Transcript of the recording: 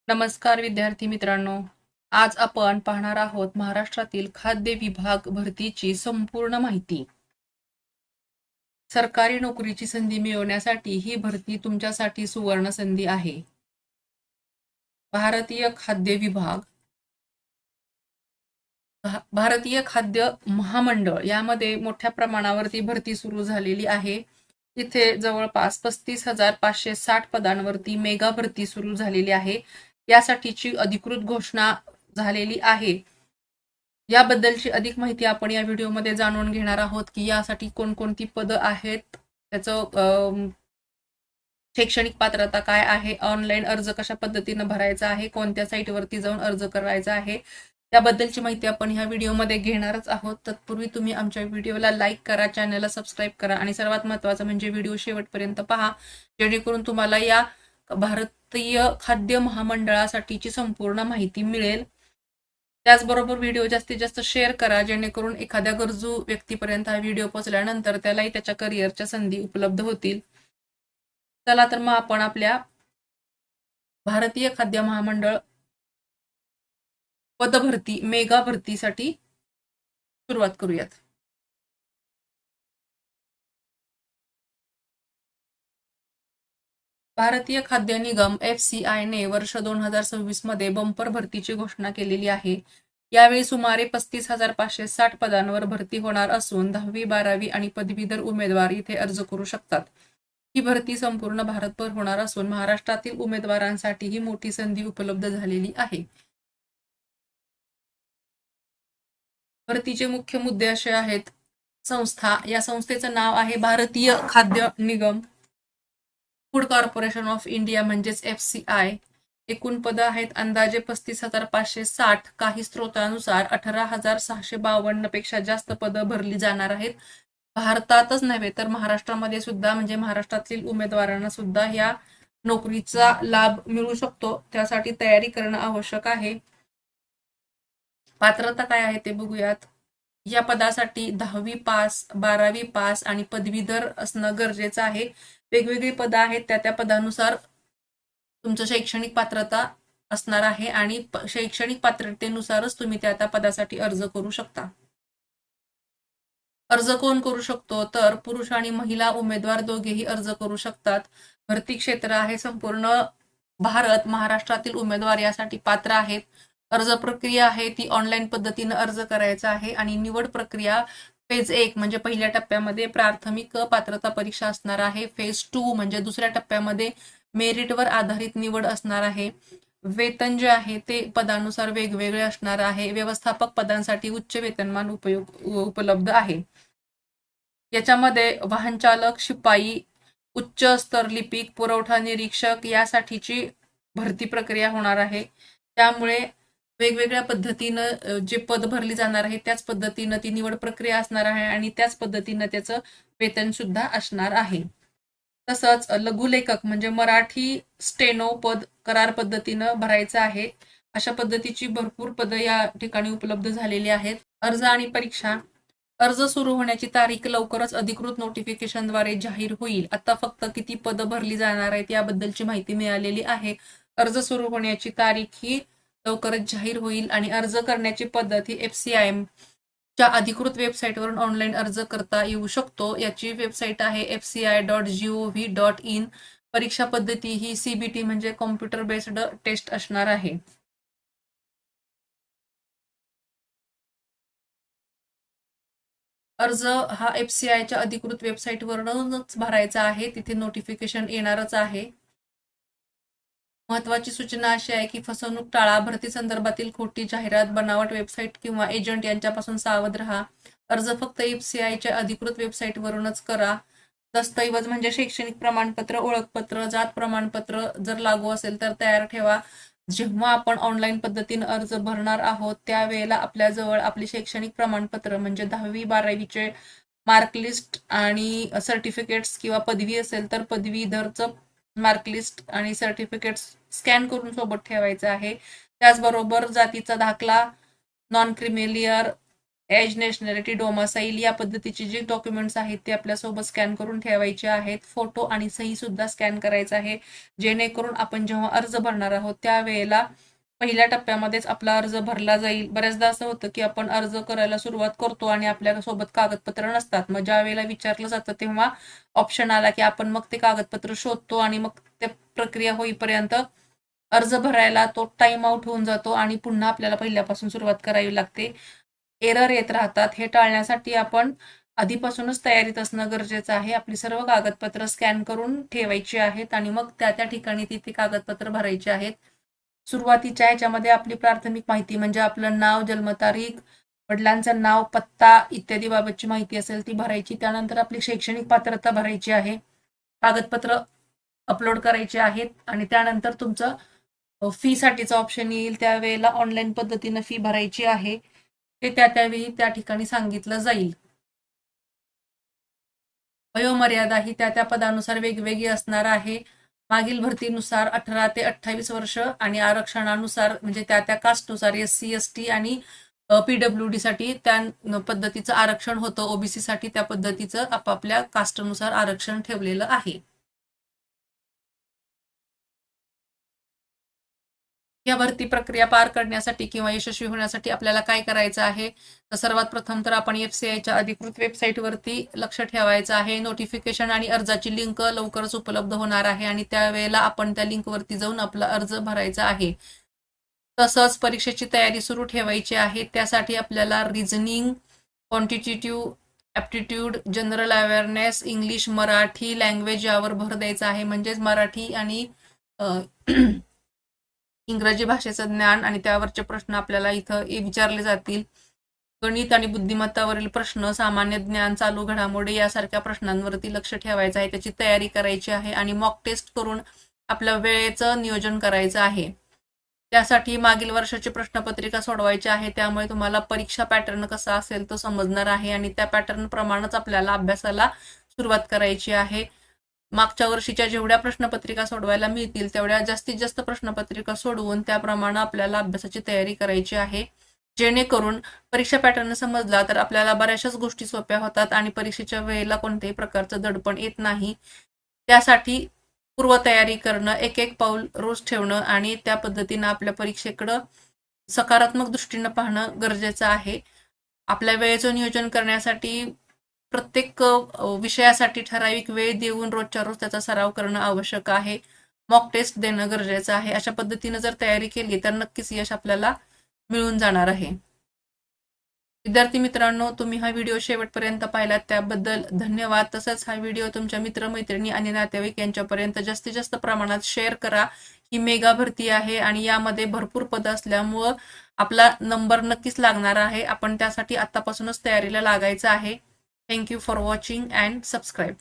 नमस्कार विद्यार्थी मित्रांनो. आज आपण पाहणार आहोत महाराष्ट्रातील खाद्य विभाग भरतीची संपूर्ण माहिती. सरकारी नोकरीची संधी मिळवण्यासाठी ही भरती तुमच्यासाठी सुवर्ण संधी आहे. भारतीय खाद्य विभाग भारतीय खाद्य महामंडळ यामध्ये मोठ्या प्रमाणावरती भरती सुरू झालेली आहे. इथे जवळपास 35,560 पदांवरती मेगा भरती सुरू झालेली आहे. यासाठीची अधिकृत घोषणा झालेली आहे. याबद्दलची अधिक माहिती आपण या व्हिडिओमध्ये जाणून घेणार आहोत की यासाठी कोणकोणती पदं आहेत, त्याचं शैक्षणिक पात्रता काय आहे, ऑनलाईन अर्ज कशा पद्धतीनं भरायचा आहे, कोणत्या साईटवरती जाऊन अर्ज करायचा आहे, त्याबद्दलची माहिती आपण ह्या व्हिडिओमध्ये घेणारच आहोत. तत्पूर्वी तुम्ही आमच्या व्हिडिओला लाईक करा, चॅनलला सबस्क्राईब करा आणि सर्वात महत्त्वाचं म्हणजे व्हिडिओ शेवटपर्यंत पहा, जेणेकरून तुम्हाला या भारतीय खाद्य महामंडळासाठीची संपूर्ण माहिती मिळेल. त्याचबरोबर व्हिडिओ जास्तीत जास्त शेअर करा, जेणेकरून एखाद्या गरजू व्यक्तीपर्यंत हा व्हिडिओ पोहोचल्यानंतर त्यालाही त्याच्या करिअरच्या संधी उपलब्ध होतील. चला तर मग आपण आपल्या भारतीय खाद्य महामंडळ पदभरती मेगा भरतीसाठी सुरुवात करूयात. भारतीय खाद्य निगम FCI ने वर्ष 2026 मध्ये बंपर भरतीची घोषणा केलेली आहे. यावेळी सुमारे 35,560 पदांवर भरती होणार असून 10वी, 12वी आणि पदवीधर उमेदवार इथे अर्ज करू शकतात. ही भरती संपूर्ण भारतभर होणार असून महाराष्ट्रातील उमेदवारांसाठी ही मोठी संधी उपलब्ध झालेली आहे. भरतीचे मुख्य मुद्दे असे आहेत. संस्था, या संस्थेचं नाव आहे भारतीय खाद्य निगम फूड कॉर्पोरेशन ऑफ इंडिया म्हणजेच FCI. एकूण पदं आहेत अंदाजे 35,560. काही स्रोतानुसार 18,652 पेक्षा जास्त पदं भरली जाणार आहेत. भारतातच नव्हे तर महाराष्ट्रामध्ये सुद्धा, म्हणजे महाराष्ट्रातील उमेदवारांना सुद्धा या नोकरीचा लाभ मिळू शकतो. त्यासाठी तयारी करणं आवश्यक आहे. पात्रता काय आहे ते बघूयात. या पदासाठी 10वी पास, 12वी पास आणि पदवीधर असणं गरजेचं आहे. वेगवेगळी पदं आहेत, त्या पदानुसार तुमचं शैक्षणिक पात्रता असणार आहे आणि शैक्षणिक पात्रतेनुसारच तुम्ही त्या पदासाठी अर्ज करू शकता. अर्ज कोण करू शकतो तर पुरुष आणि महिला उमेदवार दोघेही अर्ज करू शकतात. भरती क्षेत्र आहे संपूर्ण भारत. महाराष्ट्रातील उमेदवार यासाठी पात्र आहेत. अर्ज प्रक्रिया आहे ती ऑनलाईन पद्धतीनं अर्ज करायचा आहे आणि निवड प्रक्रिया फेज 1 म्हणजे पहिल्या टप्प्यामध्ये प्राथमिक पात्रता परीक्षा असणार आहे. फेज 2 म्हणजे दुसऱ्या टप्प्यामध्ये मेरिटवर आधारित निवड असणार आहे. वेतन जे आहे ते पदानुसार वेगवेगळे असणार आहे. व्यवस्थापक पदांसाठी उच्च वेतनमान उपलब्ध आहे. याच्यामध्ये वाहन चालक, शिपाई, उच्च स्तर लिपिक, पुरवठा निरीक्षक यासाठीची भरती प्रक्रिया होणार आहे. त्यामुळे वेगवेगळ्या पद्धतीनं जे पद भरली जाणार आहे त्याच पद्धतीनं ती निवड प्रक्रिया असणार आहे आणि त्याच पद्धतीनं त्याचं वेतन सुद्धा असणार आहे. तसंच लघुलेखक म्हणजे मराठी स्टेनो पद करार पद्धतीनं भरायचं आहे. अशा पद्धतीची भरपूर पदं या ठिकाणी उपलब्ध झालेली आहेत. अर्ज आणि परीक्षा. अर्ज सुरू होण्याची तारीख लवकरच अधिकृत नोटिफिकेशनद्वारे जाहीर होईल. आता फक्त किती पदं भरली जाणार आहेत याबद्दलची माहिती मिळालेली आहे. अर्ज सुरू होण्याची तारीख ही लवकरच जाहीर होईल आणि अर्ज करण्याची पद्धत ही FCI च्या अधिकृत वेबसाईटवरून ऑनलाईन अर्ज करता येऊ शकतो. याची वेबसाईट आहे fci.gov.in. परीक्षा पद्धती ही CBT म्हणजे कॉम्प्युटर बेस्ड टेस्ट असणार आहे. अर्ज हा FCIच्या अधिकृत वेबसाईटवरूनच भरायचा आहे. तिथे नोटिफिकेशन येणारच आहे. महत्वाची सूचना अशी आहे की फसवणूक टाळा. भरती संदर्भातील खोटी जाहिरात, बनावट वेबसाईट किंवा एजंट यांच्यापासून सावध राहा. अर्ज फक्त FCIच्या अधिकृत वेबसाईटवरूनच करा. दस्तऐवज म्हणजे शैक्षणिक प्रमाणपत्र, ओळखपत्र, जात प्रमाणपत्र जर लागू असेल तर तयार ठेवा. जेव्हा आपण ऑनलाईन पद्धतीने अर्ज भरणार आहोत त्यावेळेला आपल्याजवळ आपली शैक्षणिक प्रमाणपत्र म्हणजे 10वी 12वीचे मार्कलिस्ट आणि सर्टिफिकेट्स किंवा पदवी असेल तर पदवीधरचं मार्कलिस्ट आणि सर्टिफिकेट्स स्कॅन करून सोबत ठेवायचं आहे. त्याचबरोबर जातीचा दाखला, नॉन क्रिमिलियर एज, नॅशनॅलिटी, डोमासाईल या पद्धतीचे जे डॉक्युमेंट्स आहेत ते आपल्यासोबत स्कॅन करून ठेवायचे आहेत. फोटो आणि सही सुद्धा स्कॅन करायचा आहे, जेणेकरून आपण जेव्हा अर्ज भरणार आहोत त्यावेळेला पहिल्या टप्प्यामध्येच आपला अर्ज भरला जाईल. बऱ्याचदा असं होतं की आपण अर्ज करायला सुरुवात करतो आणि आपल्यासोबत कागदपत्र नसतात. मग ज्या वेळेला विचारलं जातं तेव्हा ऑप्शन आला की आपण मग ते कागदपत्र शोधतो आणि मग ते प्रक्रिया होईपर्यंत अर्ज भरायला तो टाइम आउट होऊन जातो आणि पुन्हा आपल्याला पहिल्यापासून सुरुवात करावी लागते. एरर येत राहतात. हे टाळण्यासाठी आपण आधीपासूनच तयारीत असणं गरजेचं आहे. आपली सर्व कागदपत्र स्कॅन करून ठेवायची आहेत आणि मग त्या त्या ठिकाणी तिथे कागदपत्र भरायची आहेत. सुरुवातीच्या ह्याच्यामध्ये आपली प्राथमिक माहिती म्हणजे आपलं नाव, जन्मतारीख, वडिलांचं नाव, पत्ता इत्यादी बाबतची माहिती असेल ती भरायची. त्यानंतर आपली शैक्षणिक पात्रता भरायची आहे. कागदपत्र अपलोड करायचे आहेत आणि त्यानंतर तुमचं फी साठीचा ऑप्शन येईल. त्यावेळेला ऑनलाईन पद्धतीनं फी भरायची आहे. ते त्यावेळी त्या ठिकाणी सांगितलं जाईल. वयोमर्यादा ही त्या पदानुसार वेगवेगळी असणार आहे. मागील भरतीनुसार 18 ते 28 वर्ष आणि आरक्षणानुसार म्हणजे त्या कास्टनुसार SC, ST आणि PWD साठी त्या पद्धतीचं आरक्षण होतं. OBC साठी त्या पद्धतीचं आपापल्या कास्टनुसार आरक्षण ठेवलेलं आहे. या भरती प्रक्रिया पार करण्यासाठी किंवा यशस्वी होण्यासाठी आपल्याला काय करायचं आहे, तर सर्वात प्रथम तर आपण FCIच्या अधिकृत वेबसाईटवरती लक्ष ठेवायचं आहे. नोटिफिकेशन आणि अर्जाची लिंक लवकरच उपलब्ध होणार आहे आणि त्यावेळेला आपण त्या लिंकवरती जाऊन आपला अर्ज भरायचा आहे. तसंच परीक्षेची तयारी सुरू ठेवायची आहे. त्यासाठी आपल्याला reasoning, quantitative aptitude, general awareness, English, Marathi language यावर भर द्यायचा आहे. म्हणजेच मराठी आणि इंग्रजी भाषेचं ज्ञान आणि त्यावरचे प्रश्न आपल्याला इथं विचारले जातील. गणित आणि बुद्धिमत्तावरील प्रश्न, सामान्य ज्ञान, चालू घडामोडी यासारख्या प्रश्नांवरती लक्ष ठेवायचं आहे. त्याची तयारी करायची आहे आणि मॉक टेस्ट करून आपल्या वेळेचं नियोजन करायचं आहे. त्यासाठी मागील वर्षाची प्रश्नपत्रिका सोडवायची आहे. त्यामुळे तुम्हाला परीक्षा पॅटर्न कसा असेल तो समजणार आहे आणि त्या पॅटर्न प्रमाणेच आपल्याला अभ्यासाला सुरुवात करायची आहे. मागच्या वर्षीच्या जेवढ्या प्रश्नपत्रिका सोडवायला मिळतील तेवढ्या जास्तीत जास्त प्रश्नपत्रिका सोडवून त्याप्रमाणे आपल्याला अभ्यासाची तयारी करायची आहे. जेणेकरून परीक्षा पॅटर्न समजला तर आपल्याला बऱ्याचशाच गोष्टी सोप्या होतात आणि परीक्षेच्या वेळेला कोणत्याही प्रकारचं दडपण येत नाही. त्यासाठी पूर्वतयारी करणं, एक एक पाऊल रोज ठेवणं आणि त्या पद्धतीनं आपल्या परीक्षेकडं सकारात्मक दृष्टीनं पाहणं गरजेचं आहे. आपल्या वेळेचं नियोजन करण्यासाठी प्रत्येक विषयासाठी ठराविक वेळ देऊन रोजच्या रोज त्याचा सराव करणं आवश्यक आहे. मॉक टेस्ट देणं गरजेचं आहे. अशा पद्धतीनं जर तयारी केली तर नक्कीच यश आपल्याला मिळून जाणार आहे. विद्यार्थी मित्रांनो, तुम्ही हा व्हिडिओ शेवटपर्यंत पाहिलात त्याबद्दल धन्यवाद. तसंच हा व्हिडिओ तुमच्या मित्रमैत्रिणी आणि नातेवाईक यांच्यापर्यंत जास्तीत जास्त प्रमाणात शेअर करा. ही मेगा भरती आहे आणि यामध्ये भरपूर पद असल्यामुळं आपला नंबर नक्कीच लागणार आहे. आपण त्यासाठी आतापासूनच तयारीला लागायचं आहे. Thank you for watching and subscribe.